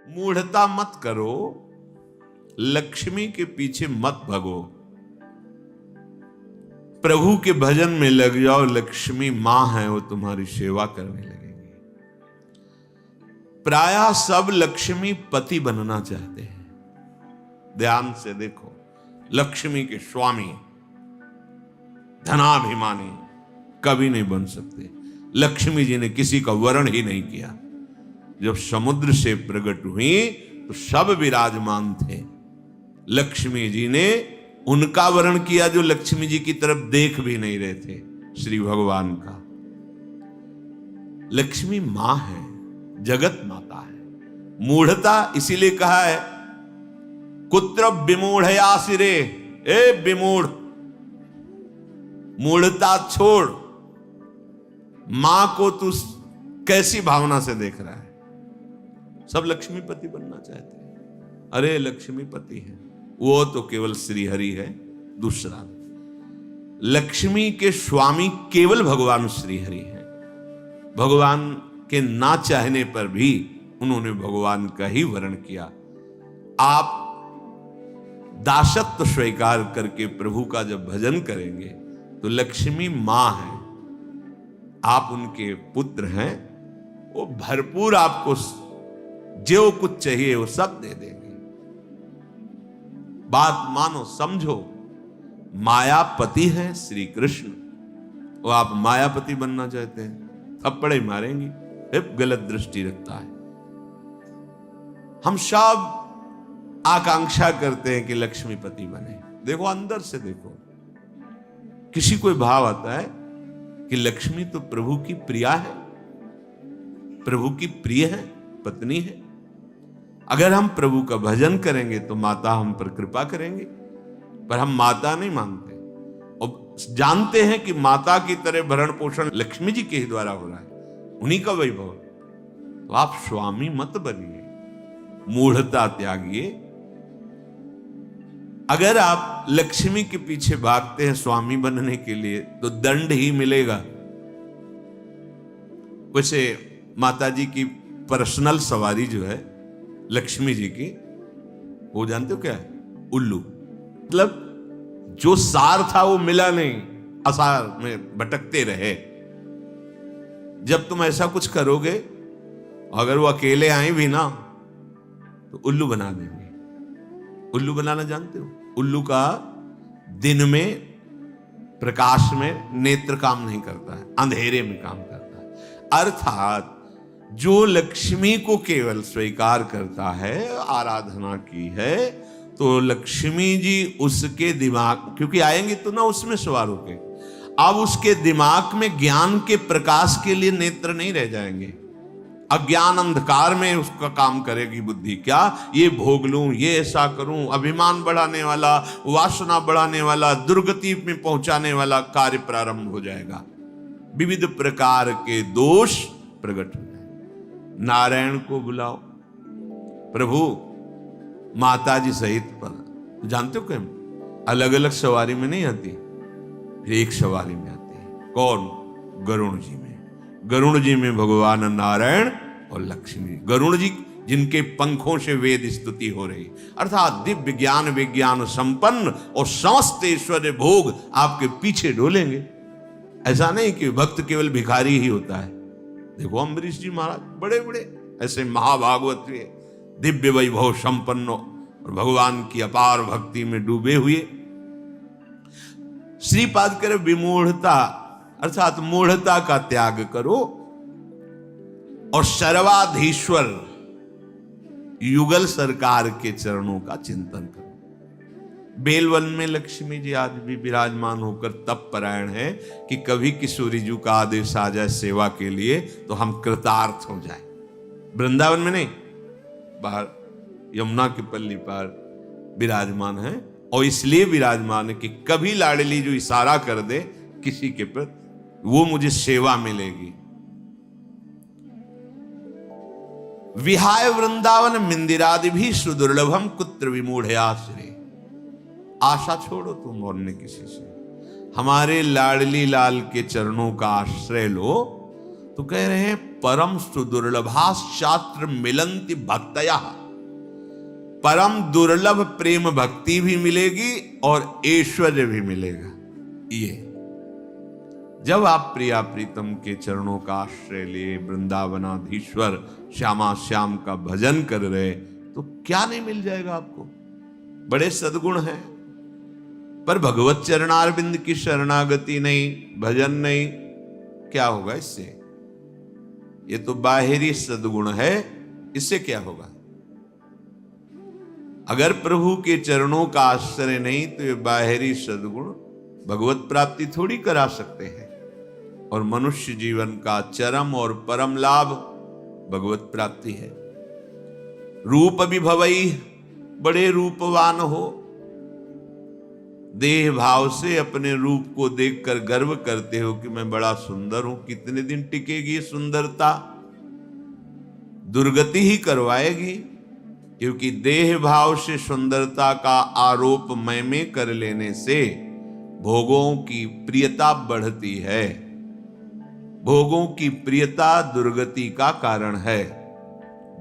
मूढ़ता मत करो, लक्ष्मी के पीछे मत भगो, प्रभु के भजन में लग जाओ। लक्ष्मी मां है, वो तुम्हारी सेवा करने लगेगी। प्रायः सब लक्ष्मी पति बनना चाहते हैं। ध्यान से देखो, लक्ष्मी के स्वामी धनाभिमानी कभी नहीं बन सकते। लक्ष्मी जी ने किसी का वरण ही नहीं किया। जब समुद्र से प्रकट हुई तो सब विराजमान थे। लक्ष्मी जी ने उनका वरण किया जो लक्ष्मी जी की तरफ देख भी नहीं रहे थे, श्री भगवान का। लक्ष्मी मां है, जगत माता है। मूढ़ता इसीलिए कहा है, कुत्र विमूढ़या सिरे, ए विमूढ़, मूढ़ता छोड़। मां को तू कैसी भावना से देख रहा है? सब लक्ष्मीपति बनना चाहते हैं। अरे लक्ष्मीपति है, वो तो केवल श्री हरि है। दूसरा, लक्ष्मी के स्वामी केवल भगवान श्री हरि है। भगवान के ना चाहने पर भी उन्होंने भगवान का ही वर्ण किया। आप दासत्व स्वीकार करके प्रभु का जब भजन करेंगे तो लक्ष्मी मां है, आप उनके पुत्र हैं। वो भरपूर आपको जो कुछ चाहिए वो सब दे देंगे। बात मानो, समझो। मायापति है श्री कृष्ण, वो आप मायापति बनना चाहते हैं, थप्पड़े मारेंगी। गलत दृष्टि रखता है। हम सब आकांक्षा करते हैं कि लक्ष्मीपति बने। देखो अंदर से देखो, किसी कोई भाव आता है कि लक्ष्मी तो प्रभु की प्रिया है, प्रभु की प्रिय है, पत्नी है। अगर हम प्रभु का भजन करेंगे तो माता हम पर कृपा करेंगे, पर हम माता नहीं मानते और जानते हैं कि माता की तरह भरण पोषण लक्ष्मी जी के ही द्वारा हो रहा है, उन्हीं का वैभव। तो आप स्वामी मत बनिए, मूढ़ता त्यागिए। अगर आप लक्ष्मी के पीछे भागते हैं स्वामी बनने के लिए तो दंड ही मिलेगा। वैसे माता जी की पर्सनल सवारी जो है लक्ष्मी जी की, वो जानते हो क्या है? उल्लू। मतलब जो सार था वो मिला नहीं, असार में भटकते रहे। जब तुम ऐसा कुछ करोगे, अगर वो अकेले आए भी ना तो उल्लू बना देंगे। उल्लू बनाना जानते हो? उल्लू का दिन में प्रकाश में नेत्र काम नहीं करता है, अंधेरे में काम करता है। अर्थात जो लक्ष्मी को केवल स्वीकार करता है, आराधना की है, तो लक्ष्मी जी उसके दिमाग, क्योंकि आएंगे तो ना उसमें सवार होके, अब उसके दिमाग में ज्ञान के प्रकाश के लिए नेत्र नहीं रह जाएंगे। अज्ञान अंधकार में उसका काम करेगी बुद्धि। क्या ये भोग लूं, ये ऐसा करूं, अभिमान बढ़ाने वाला, वासना बढ़ाने वाला, दुर्गति में पहुंचाने वाला कार्य प्रारंभ हो जाएगा। विविध प्रकार के दोष प्रकट हो जाएंगे। नारायण को बुलाओ, प्रभु माता जी सहित पर, जानते हो क्या, अलग अलग सवारी में नहीं आती, फिर एक सवारी में आती है। कौन? गरुण जी में। गरुण जी में भगवान नारायण और लक्ष्मी। गरुण जी जिनके पंखों से वेद स्तुति हो रही, अर्थात दिव्य ज्ञान विज्ञान संपन्न और समस्त ऐश्वर्य भोग आपके पीछे डोलेंगे। ऐसा नहीं कि भक्त केवल भिखारी ही होता है। देखो अम्बरीश जी महाराज बड़े बड़े ऐसे महाभागवत दिव्य वैभव संपन्न और भगवान की अपार भक्ति में डूबे हुए। श्रीपाद करे विमूढ़ता, अर्थात मूढ़ता का त्याग करो और सर्वाधीश्वर युगल सरकार के चरणों का चिंतन करो। बेलवन में लक्ष्मी जी आज भी विराजमान होकर तप परायण है कि कभी किशोरी जी का आदेश आ जाए सेवा के लिए तो हम कृतार्थ हो जाए। वृंदावन में नहीं, बाहर यमुना की पल्ली पर विराजमान है। और इसलिए विराजमान है कि कभी लाडली जो इशारा कर दे किसी के प्रति, वो मुझे सेवा मिलेगी। विहाय वृंदावन मिंदिरादि भी सुदुर्लभम कुत्र विमूढ़याश्रय। आशा छोड़ो तुम और ने किसी से, हमारे लाडली लाल के चरणों का आश्रय लो। तो कह रहे हैं परम सुदुर्लभा शास्त्र मिलंति भक्तया। परम दुर्लभ प्रेम भक्ति भी मिलेगी और ऐश्वर्य भी मिलेगा। ये जब आप प्रिया प्रीतम के चरणों का आश्रय लिए वृंदावनाधीश्वर श्यामा श्याम का भजन कर रहे, तो क्या नहीं मिल जाएगा आपको। बड़े सद्गुण हैं, पर भगवत चरणारविंद की शरणागति नहीं, भजन नहीं, क्या होगा इससे? ये तो बाहरी सद्गुण है, इससे क्या होगा? अगर प्रभु के चरणों का आश्रय नहीं तो ये बाहरी सद्गुण भगवत प्राप्ति थोड़ी करा सकते हैं। और मनुष्य जीवन का चरम और परम लाभ भगवत प्राप्ति है। रूप विभवई, बड़े रूपवान हो, देह भाव से अपने रूप को देखकर गर्व करते हो कि मैं बड़ा सुंदर हूं। कितने दिन टिकेगी ये सुंदरता? दुर्गति ही करवाएगी, क्योंकि देह भाव से सुंदरता का आरोप मैं में कर लेने से भोगों की प्रियता बढ़ती है। भोगों की प्रियता दुर्गति का कारण है,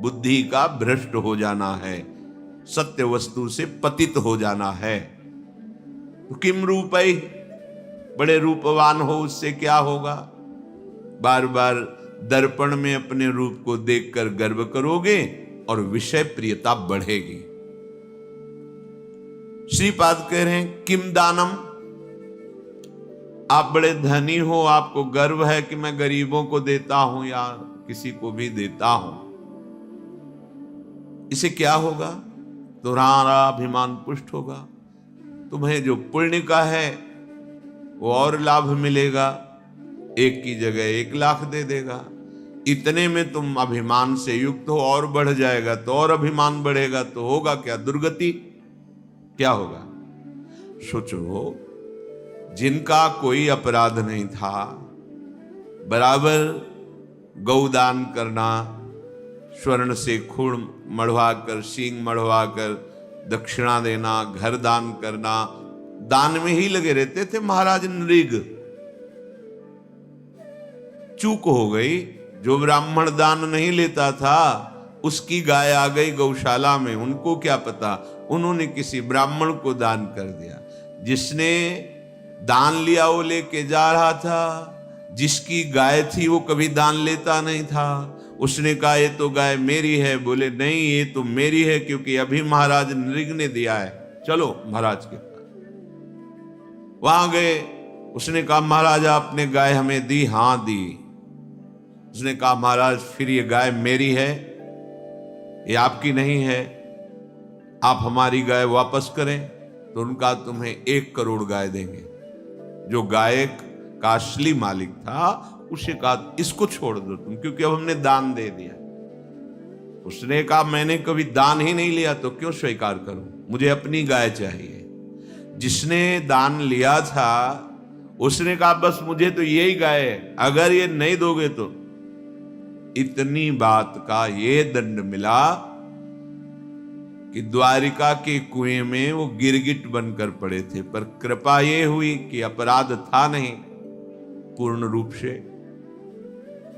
बुद्धि का भ्रष्ट हो जाना है, सत्य वस्तु से पतित हो जाना है। तो किम रूपई, बड़े रूपवान हो, उससे क्या होगा? बार बार दर्पण में अपने रूप को देखकर गर्व करोगे और विषय प्रियता बढ़ेगी। श्रीपाद कह रहे हैं किम दानम, आप बड़े धनी हो, आपको गर्व है कि मैं गरीबों को देता हूं या किसी को भी देता हूं, इसे क्या होगा? तुम्हारा अभिमान पुष्ट होगा, तुम्हें जो पुण्य का है वो और लाभ मिलेगा, 1 की जगह 1 लाख दे देगा। इतने में तुम अभिमान से युक्त हो, और बढ़ जाएगा तो और अभिमान बढ़ेगा, तो होगा क्या? दुर्गति। क्या होगा? सोचो, जिनका कोई अपराध नहीं था, बराबर गौदान करना, स्वर्ण से खूण मढ़वाकर, सींग मढ़वाकर दक्षिणा देना, घर दान करना, दान में ही लगे रहते थे महाराज नृग। चूक हो गई, जो ब्राह्मण दान नहीं लेता था उसकी गाय आ गई गौशाला में, उनको क्या पता, उन्होंने किसी ब्राह्मण को दान कर दिया। जिसने दान लिया वो लेके जा रहा था, जिसकी गाय थी वो कभी दान लेता नहीं था, उसने कहा ये तो गाय मेरी है। बोले नहीं, ये तो मेरी है क्योंकि अभी महाराज नृग ने दिया है, चलो महाराज के पास। वहां गए, उसने कहा महाराज आपने गाय हमें दी? हां दी। उसने कहा महाराज फिर ये गाय मेरी है, ये आपकी नहीं है, आप हमारी गाय वापस करें। तो उनका तुम्हें 1 करोड़ गाय देंगे। जो गायक का असली मालिक था उसे कहा इसको छोड़ दो तुम, क्योंकि अब हमने दान दे दिया। उसने कहा मैंने कभी दान ही नहीं लिया तो क्यों स्वीकार करूं, मुझे अपनी गाय चाहिए। जिसने दान लिया था उसने कहा बस मुझे तो यही गाय है, अगर ये नहीं दोगे तो। इतनी बात का ये दंड मिला कि द्वारिका के कुएं में वो गिरगिट बनकर पड़े थे, पर कृपा ये हुई कि अपराध था नहीं पूर्ण रूप से।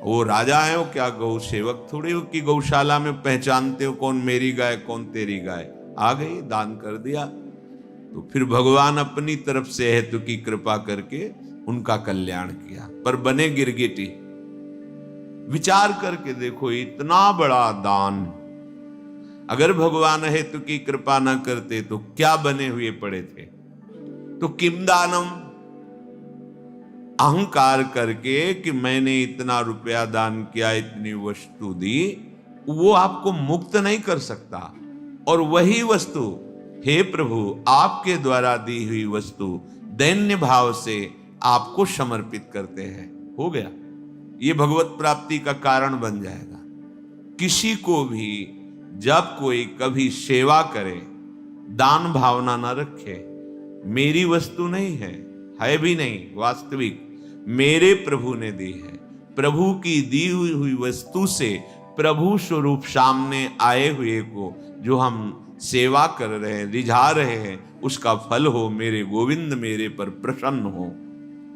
वो राजा है, वो क्या गौ सेवक थोड़ी हो कि गौशाला में पहचानते हो कौन मेरी गाय कौन तेरी गाय। आ गई, दान कर दिया, तो फिर भगवान अपनी तरफ से हेतु की कृपा करके उनका कल्याण किया, पर बने गिरगिटी। विचार करके देखो, इतना बड़ा दान अगर भगवान हेतु की कृपा न करते तो क्या बने हुए पड़े थे। तो किम दानम, अहंकार करके कि मैंने इतना रुपया दान किया, इतनी वस्तु दी, वो आपको मुक्त नहीं कर सकता। और वही वस्तु हे प्रभु आपके द्वारा दी हुई वस्तु दैन्य भाव से आपको समर्पित करते हैं, हो गया, ये भगवत प्राप्ति का कारण बन जाएगा। किसी को भी जब कोई कभी सेवा करे, दान भावना न रखे, मेरी वस्तु नहीं है भी नहीं, वास्तविक मेरे प्रभु ने दी है, प्रभु की दी हुई वस्तु से प्रभु स्वरूप सामने आए हुए को जो हम सेवा कर रहे हैं, रिझा रहे हैं, उसका फल हो मेरे गोविंद मेरे पर प्रसन्न हो।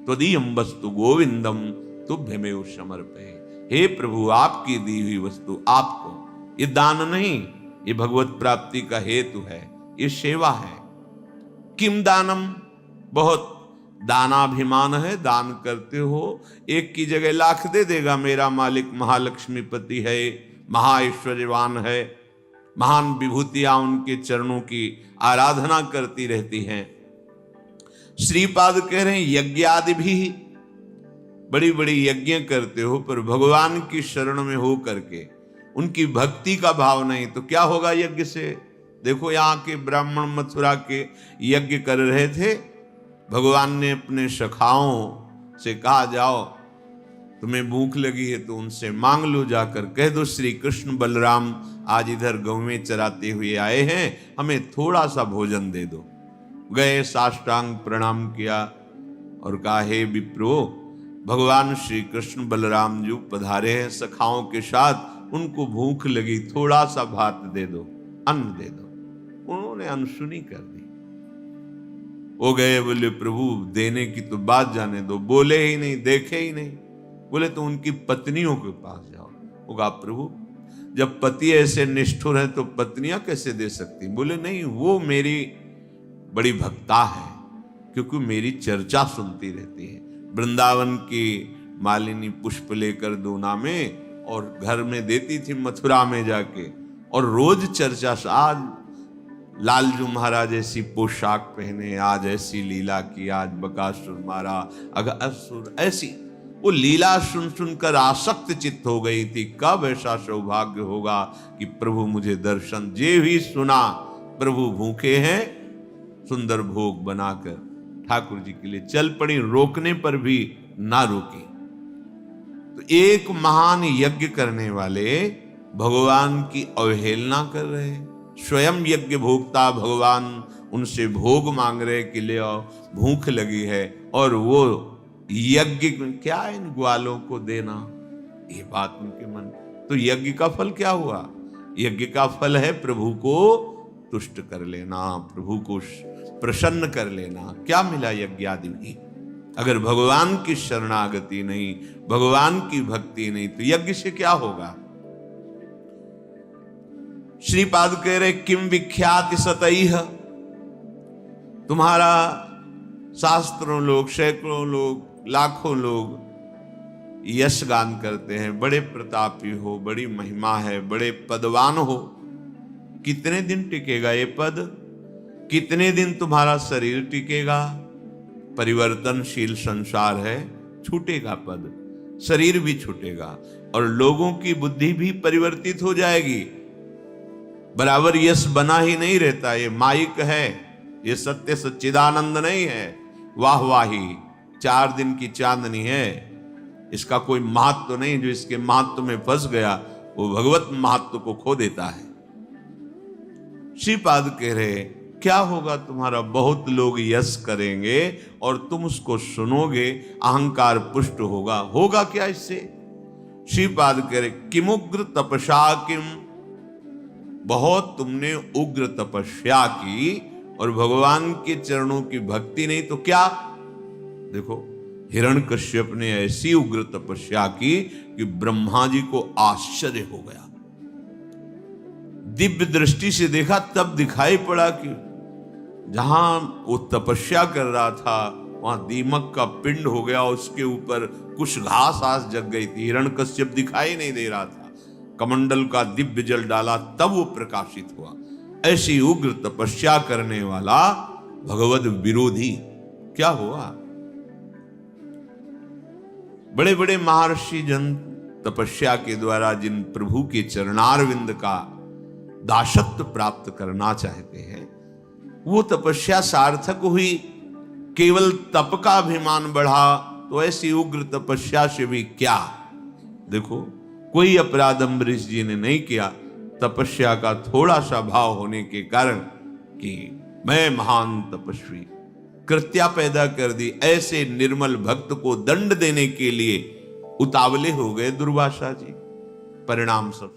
त्वदीयं वस्तु गोविंदम तुभ्यमेव समर्पये। हे प्रभु आपकी दी हुई वस्तु आपको, ये दान नहीं, ये भगवत प्राप्ति का हेतु है, ये सेवा है। किम दानम, बहुत दानाभिमान है, दान करते हो, एक की जगह लाख दे देगा मेरा मालिक महालक्ष्मीपति है, महाऐश्वर्यवान है, महान विभूतियां उनके चरणों की आराधना करती रहती हैं। श्रीपाद कह रहे हैं यज्ञ आदि भी, बड़ी बड़ी यज्ञ करते हो पर भगवान की शरण में हो करके उनकी भक्ति का भाव नहीं, तो क्या होगा यज्ञ से? देखो यहाँ के ब्राह्मण मथुरा के यज्ञ कर रहे थे, भगवान ने अपने सखाओं से कहा जाओ तुम्हें भूख लगी है तो उनसे मांग लो, जाकर कह दो श्री कृष्ण बलराम आज इधर गौवें चराते हुए आए हैं, हमें थोड़ा सा भोजन दे दो। गए, साष्टांग प्रणाम किया और कहा हे विप्रो, भगवान श्री कृष्ण बलराम जो पधारे हैं सखाओं के साथ, उनको भूख लगी, थोड़ा सा भात दे दो, अन्न दे दो। उन्होंने अनसुनी कर दी। वो गए, बोले प्रभु देने की तो बात जाने दो, बोले ही नहीं, देखे ही नहीं। बोले तो उनकी पत्नियों के पास जाओ। वो कहा प्रभु जब पति ऐसे निष्ठुर हैं तो पत्नियां कैसे दे सकती? बोले नहीं, वो मेरी बड़ी भक्ता है, क्योंकि मेरी चर्चा सुनती रहती है। वृंदावन की मालिनी पुष्प लेकर दूना में और घर में देती थी मथुरा में जाके, और रोज चर्चा। आज लालजू महाराज ऐसी पोशाक पहने, आज ऐसी लीला की, आज बकासुर मारा, असुर, ऐसी वो लीला सुन सुनकर आसक्त चित्त हो गई थी। कब ऐसा सौभाग्य होगा कि प्रभु मुझे दर्शन, जे भी सुना प्रभु भूखे हैं, सुंदर भोग बनाकर ठाकुर जी के लिए चल पड़ी, रोकने पर भी ना रोकी। तो एक महान यज्ञ करने वाले भगवान की अवहेलना कर रहे हैं। स्वयं यज्ञ भोक्ता भगवान उनसे भोग मांग रहे कि ले आओ, भूख लगी है, और वो यज्ञ क्या इन ग्वालों को देना, ये बात उनके मन। तो यज्ञ का फल क्या हुआ? यज्ञ का फल है प्रभु को तुष्ट कर लेना, प्रभु को प्रसन्न कर लेना। क्या मिला यज्ञ आदि में? अगर भगवान की शरणागति नहीं, भगवान की भक्ति नहीं, तो यज्ञ से क्या होगा? श्रीपाद कह रहे किम विख्याति सतैह, तुम्हारा शास्त्रों लोग, सैकड़ों लोग, लाखों लोग यश गान करते हैं, बड़े प्रतापी हो, बड़ी महिमा है, बड़े पदवान हो। कितने दिन टिकेगा ये पद? कितने दिन तुम्हारा शरीर टिकेगा? परिवर्तनशील संसार है, छूटेगा पद, शरीर भी छूटेगा और लोगों की बुद्धि भी परिवर्तित हो जाएगी। बराबर यश बना ही नहीं रहता, ये माइक है, ये सत्य सच्चिदानंद नहीं है, वाह वाही 4 दिन की चांदनी है, इसका कोई महत्व तो नहीं। जो इसके महत्व में फंस गया वो भगवत महत्व को खो देता है। श्रीपाद कह रहे क्या होगा तुम्हारा? बहुत लोग यश करेंगे और तुम उसको सुनोगे, अहंकार पुष्ट होगा। होगा क्या इससे? श्रीपाद कह रहे किमुग्र तपस्या किम, बहुत तुमने उग्र तपस्या की और भगवान के चरणों की भक्ति नहीं, तो क्या? देखो हिरण्यकश्यप ने ऐसी उग्र तपस्या की कि ब्रह्मा जी को आश्चर्य हो गया। दिव्य दृष्टि से देखा तब दिखाई पड़ा कि जहां वो तपस्या कर रहा था वहां दीमक का पिंड हो गया, उसके ऊपर कुछ घास आस जग गई थी। हिरण्यकश्यप दिखाई नहीं दे रहा था, कमंडल का दिव्य जल डाला तब वो प्रकाशित हुआ। ऐसी उग्र तपस्या करने वाला भगवत विरोधी क्या हुआ? बड़े बड़े महर्षि जन तपस्या के द्वारा जिन प्रभु के चरणारविंद का दासत्व प्राप्त करना चाहते हैं, वो तपस्या सार्थक हुई। केवल तप का अभिमान बढ़ा तो ऐसी उग्र तपस्या से भी क्या? देखो कोई अपराध अम्बरीश जी ने नहीं किया, तपस्या का थोड़ा सा भाव होने के कारण कि मैं महान तपस्वी, कृत्या पैदा कर दी। ऐसे निर्मल भक्त को दंड देने के लिए उतावले हो गए दुर्वासा जी, परिणाम सब